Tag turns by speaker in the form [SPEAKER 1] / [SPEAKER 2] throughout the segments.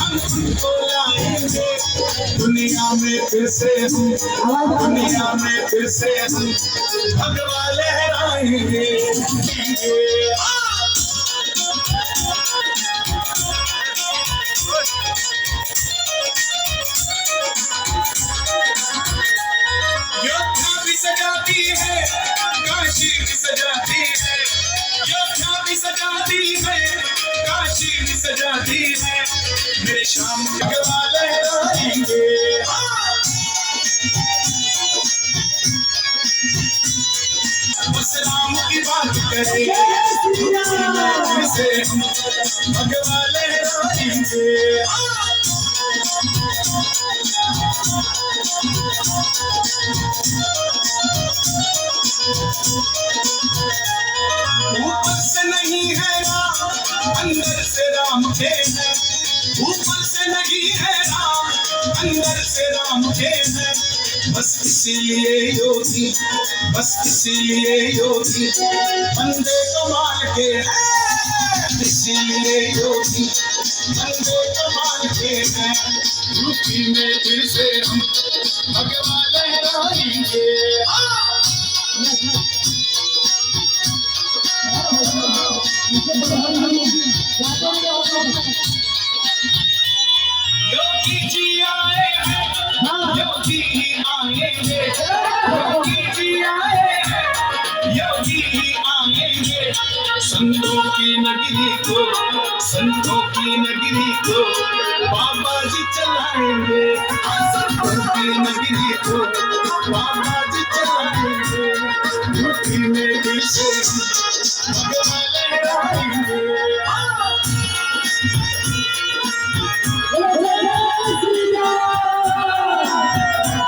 [SPEAKER 1] उनको लाएंगे दुनिया में फिर से हम, दुनिया में फिर से हम भगवा लहराएंगे। योद्धा भी सजाती है, काशी भी सजाती है, योद्धा भी सजाती है, काशी भी सजाती है, मेरे शाम भगवा लहराएंगे। बस राम की बात करें से हम भगवा लहराएंगे। ऊपर से नहीं है राम, अंदर से राम के है, ऊपर से नहीं है राम, अंदर से राम के है, बस इसीलिए योगी, बस इसीलिए योगी बंदे कमाल के हैं, इसीलिए योगी बंदे कमाल के हैं। यूपी में फिर से हम भगवा लहराएंगे। योगी जी आए हैं, योगी आएंगे, योगी जी आए हैं, योगी आएंगे, संतों की नगरी को, संतों की नगरी को बाबा जी चलाएंगे, संतों की नगरी को बाबा जी चलाएंगे। यूपी में फिर से भगवा लहराएंगे।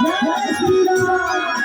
[SPEAKER 2] जय श्री राम।